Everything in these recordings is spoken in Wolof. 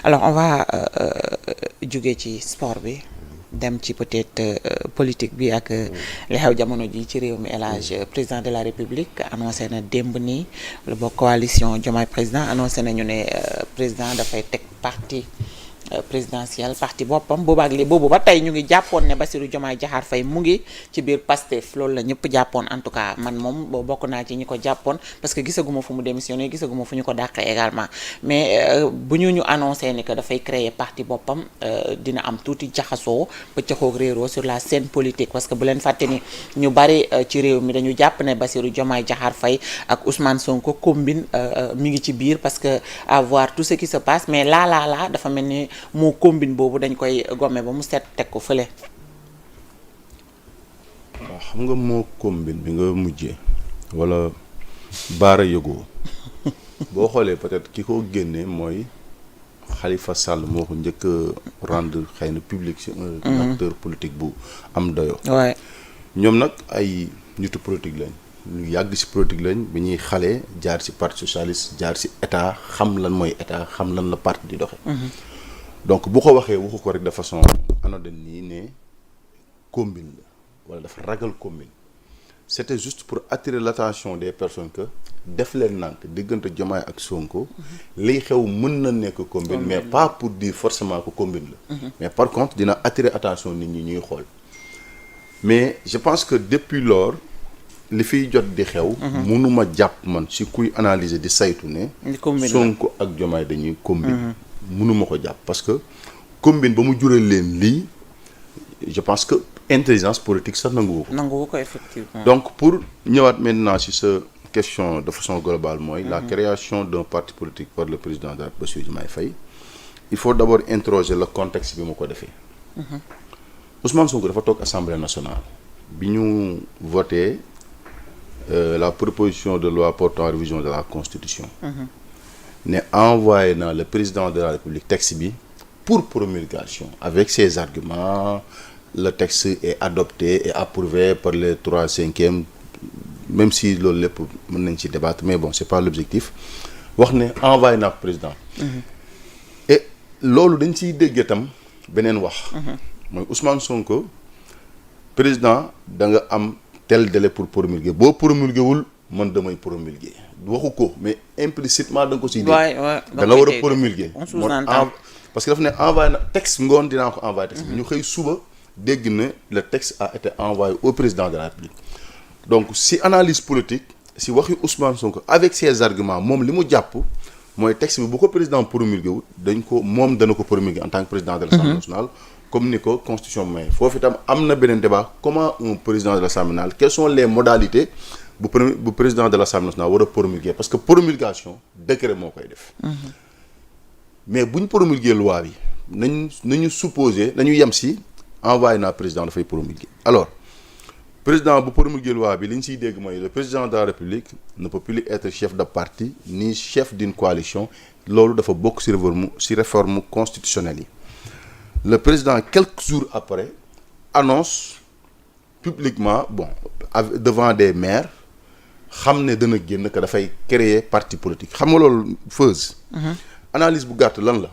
alors on va jóge ci sport bi dem ci peut-être politique bi ak li xew jamono ji ci réew mi. El Hadj président de la République annoncé na démb nii la bokk coalition Diomaye président annoncé nañu ne président dafay teg parti présidentiel parti boppam boobaak li boobu ba tey ñu ngi jàppoon ne Bassirou Diomaye Diakhar Faye mu ngi ci biir Pastef loolu la ñëpp jàppoon en tout cas man moom bokk naa ci ñi ko jàppoon parce que gisaguma fu mu démissionné gisaguma fu ñu ko dàqee également mais bu ñu annoncé ni que dafay créer parti boppam dina am tuuti jaxasoo pëccëxoog réeroo sur la scène politique parce que bu leen fàtte ni ñu bari ci réew mi dañu jàpp ne Bassirou Diomaye Diakhar Faye ak Ousmane Sonko combine mi ngi ci biir parce que à voir tout ce qui se passe mais là dafa mel ni moo combine boobu dañ koy gomme ba mu set teg ko fële. waaw xam nga moo combine bi nga mujjee wala baara yëgoo boo xoolee peut-être ki ko génnee mooy Khalifa Sall moo ko njëkk a rendre xëy na public c'est un acteur politique bu am doyo waaye ñoom nag ay nitu politique lañ ñu yàgg ci politique lañ bi ñuy xale jaar ci parti socialiste jaar ci état xam lan mooy état xam lan la parti di doxe donc bu ko waxee waxu ko rek de façon anodine nii ne combine la wala dafa ragal combine c'était juste pour attirer l'attention des personnes que def leen nànk diggante Diomaye ak Sonko liy xew mën na nekk combine mais pas pour dire forcément que combine la mais par contre dina attirer attention nit ñi ñuy xool mais je pense que depuis lors li fiy jot di xew mënuma jàpp man ci kuy analyser di saytu ne Sonko ak Diomaye dañuy combine mënuma ko jàpp parce que combine ba mu jural leen lii je pense que intelligence politique sax nanguwu ko effectivement. donc pour ñëwaat maintenant ci sa question de façon globale mooy la création d'un parti politique par le président de la République Bassirou Diomaye Faye il faut d'abord interroger le contexte bi mu ko defee Ousmane Sonko dafa toog Assemblée nationale bi ñu voté la proposition de loi portant révision de la Constitution ne envoyé na le président de la République texte bi pour promulgation avec ses arguments le texte est adopté et approuvé par les 3/5 même si loolu lépp mën nañ ci débattre mais bon c'est pas l'objectif wax ne envoyé na président et loolu dañ ciy dégg itam beneen wax mooy Ousmane Sonko président da nga am tel délai pour promulguer boo promulguer wul man damay promulguer waxu ko mais implicitement da nga ko siy dégg da nga war a promulguer parce que dafa ne envoyé na texte ngoon dinaa ko envoyé texte bi ñu xëy suba dégg na le texte a été envoyé au président de la République donc si analyse politique si waxi Ousmane Sonko avec ses arguments moom li mu jàpp mooy texte bi bu ko président promulgué wut dañ ko moom dana ko promulguer en tant que président de l'Assemblée nationale comme ni ko constitution may foofu itam am na beneen débat comment un président de l'Assemblée nationale quelles sont les modalités bu président de l'Assemblée nationale war a promulguer parce que promulgation décret moo koy def mais bu ñu promulguer loi bi nañu supposer nañu yem si envoyé naa président dafay promulguer alors président bu promulguer loi bi li ñu siy dégg mooy le président de la République ne peut plus être chef de parti ni chef d'une coalition loolu dafa bokk ci réforme constitutionnelle yi le président quelques jours après annonce publiquement bon devant des maires xam ne dana génn que dafay créer parti politique xam nga loolu feuse analyse bu gàtt lan la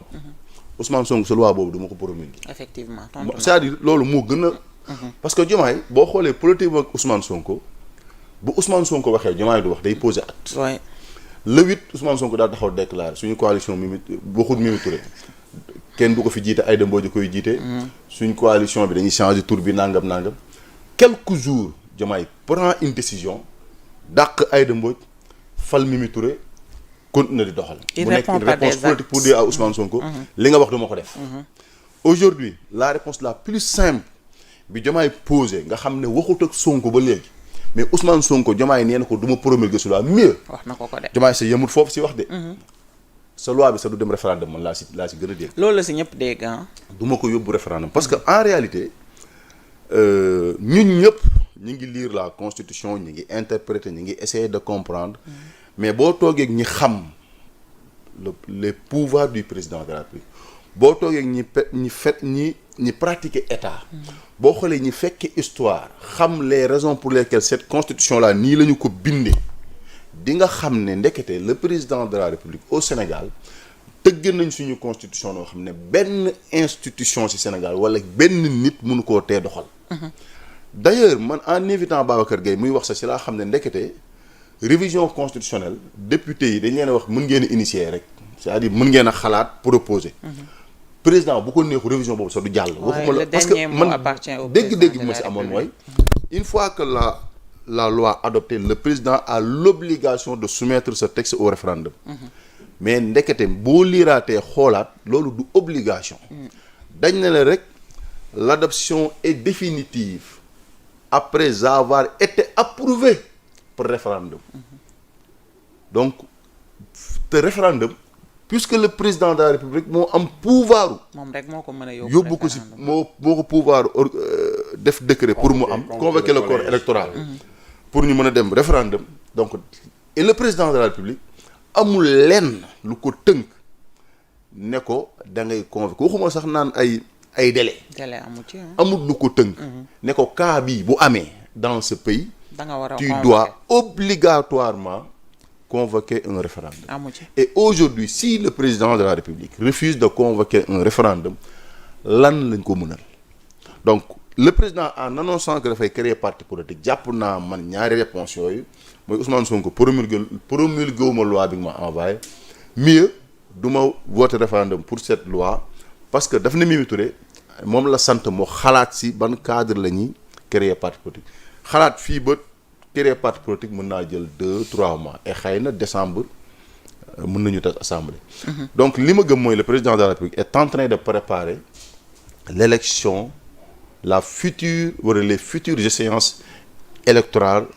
Ousmane Sonko sa loi boobu duma ko promulguer effectivement c'est-à-dire loolu moo gën a parce que Diomaye boo xoolee politique ak Ousmane Sonko bu Ousmane Sonko waxee Diomaye du wax day poser acte le 8 Ousmane Sonko daal taxaw déclarer suñu coalition Mimi Touré kenn du ko fi jiite Aïda Mbodj koy jiite suñu coalition bi dañuy changer tour bi nangam quelques jours Diomaye prend une décision dàq Aïda Mbodj fal Mimi Touré continue di doxal bu nekk une réponse politique pour dire à Ousmane Sonko li nga wax duma ko def aujourd'hui la réponse la plus simple bi Diomaye posé nga xam ne waxut ak Sonko ba léegi mais Ousmane Sonko Diomaye nee na ko du ma promulguer su loi mieux wax na ko de Diomaye sa yemut foofu si wax de sa loi bi sa du dem référendum man laa si gën a dégg loolu la si ñëpp dégg du ma ko yóbbu référendum parce que en réalité ñun ñëpp ñu ngi lire la constitution ñu ngi interpréter ñu ngi essayer de comprendre mais boo toogee ñi xam les pouvoirs du président de la République boo toogee ñi pratiquer état boo xoolee ñi fekke histoire xam les raisons pour lesquelles cette constitution là nii la ñu ko bindee di nga xam ne ndekete le président de la République au Sénégal tëgg nañ suñu constitution noo xam ne benn institution ci Sénégal wala benn nit mënu koo tee doxal. D'ailleurs man en invitant Babacar Gueye muy wax sax ci laa xam ne ndekete révision constitutionnelle député yi dañ leen a wax mën ngeen a initier rek c'est-à-dire mën ngeen a xalaat proposer. président bu ko neexu révision boobu sax du jàll. waxuma la parce que man dégg-dégg bi ma ci amoon mooy. une fois que la loi adoptée le président a l'obligation de soumettre ce texte au référendum. mais ndekete boo liiraatee xoolaat loolu du obligation. dañ ne la rek l'adoption est définitive après avoir été approuvée par référendum. donc te référendum puisque le président de la République moo am pouvoir. moom rek moo ko mën a yóbbu ko si moo ko pouvoir def décret pour mu am convoquer le corps électoral. pour ñu mën a dem référendum. donc et le président de la République amul lenn lu ko tënk ne ko da ngay convoquer waxuma sax naan ay délai. délai amul ci amul lu ko tënk. ne ko cas bii bu amee dans ce pays. da nga war a tu dois obligatoirement convoquer un référendum. Et aujourd'hui si le président de la République refuse de convoquer un référendum lan lañ ko mënal. donc le président en annonçant que dafay créer parti politique jàpp naa man ñaari réponse yooyu mooy Ousmane Sonko promulgué ma loi bi nga ma envoyé mieux du ma voter référendum pour cette loi parce que daf ne Mimi Touré moom la sant moo xalaat si ban cadre la ñuy créer parti politique xalaat fii ba créer parti politique mën naa jël 2-3 mois et xëy na décembre mën nañu tas assemblée. donc li ma gëm mooy le président de la République est en train de préparer l'élection la future wala les futures échéances électorales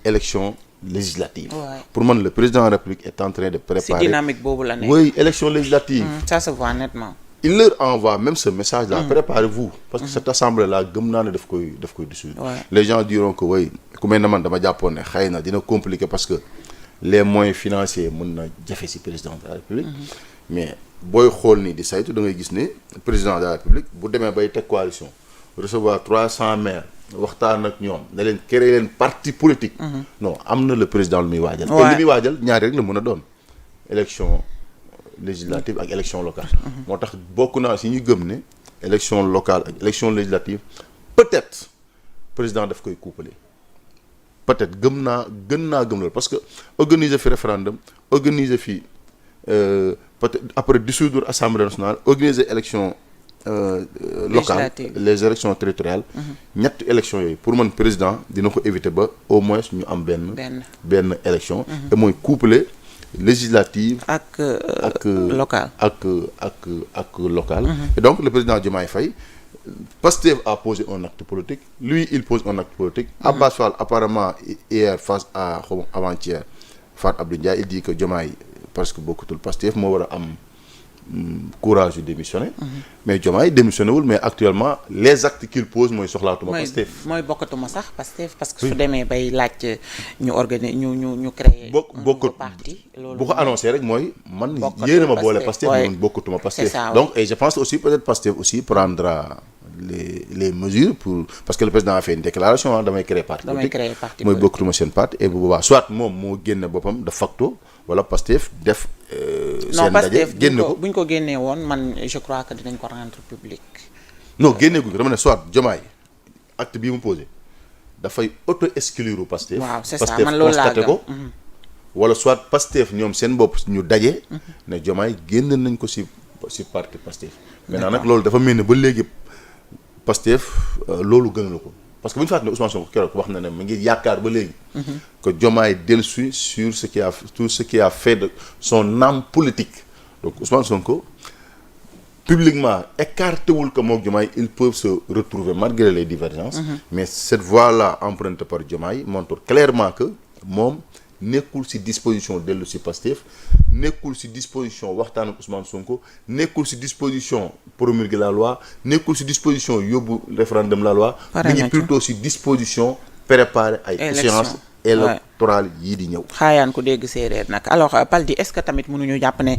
élections législatives. Pour moi le président de la République est en train de préparer. C'est dynamique boobu la nekk. Oui, élection législative. Ça se voit nettement. Il leur envoie même ce message là. Préparez-vous parce que cette assemblée là gëm naa ne daf koy dissoudre. Les gens diront que oui ku mel ne man dama jàppoon ne xëy na dina compliqué parce que les moyens financiers mën na jafe si président de la République. mais booy xool nii di saytu da ngay gis ne président de la République bu demee bay teg coalition recevoir 300 maires waxtaan ak ñoom ne leen créer leen parti politique. non am na le président lu muy waajal. te li muy waajal ñaari rek la mën a doon élection législative ak élection locale. moo tax bokk naa si ñu gëm ne élection locale ak élection législative peut-être président daf koy couplé peut-être gën naa gëm loolu parce que organiser fi référendum organiser fi peut-être après dissoudre assemblée nationale organiser élection locale les élections territoriales ñetti élections yooyu pour man président dina ko éviter ba au moins ñu am benn élection et mooy couplé législative ak local ak local et donc le président Diomaye Faye Pastef a posé un acte politique lui il pose un acte politique Abbas Fall apparemment hier face à avant-hier Fat Abdou Ndiaye il dit que Diomaye parce que bokkutul Pastef moo war a am courage yu démissionner mais Diomaye démissionné wul mais actuellement les actes qu'il pose mooy soxlaatuma Pastef mooy bokkatuma sax Pastef parce que su demee bay laaj ñu organiser ñu créer parti loolu bu ko annoncé rek mooy man yéena ma boole Pastef man bokkatuma Pastef donc et je pense aussi peut-être Pastef aussi prendra les mesures pour parce que le président a fait une déclaration damay créer parti politique mooy bokkatuma seen parti et bu boobaa soit moom moo génne boppam de facto wala Pastef def non Pastef buñ ko génnee woon man je crois que dinañ ko rendre public. non génnee guñ ko dama ne soit Diomaye acte bii mu posé dafay auto-exclure Pastef. waaw c'est ça man loolu laa gëm ko wala soit Pastef ñoom seen bopp ñu daje. ne Diomaye génn nañ ko si parti Pastef. maintenant nag loolu dafa mel ni ba léegi Pastef loolu gënalu ko parce que bu ñu fàttali ne Ousmane Sonko keroog wax na ne mu ngi yaakaar ba léegi. que Diomaye dellusi sur tout ce qui a fait de son âme politique donc Ousmane Sonko publiquement écarté wul que moom Diomaye ils peuvent se retrouver malgré les divergences. mais cette voie-là empruntée par Diomaye montre clairement que moom nekkul ci disposition dellu ci Pastef nekkul ci disposition waxtaan ak Ousmane Sonko nekkul ci disposition promulguer la loi nekkul ci disposition yóbbu référendum la loi. mi ngi plutôt ci disposition préparer ay échéances électorales yii di ñëw. xaayaan ku dégg séeréer nag alors Paldi est-ce que tamit mënuñu jàpp ne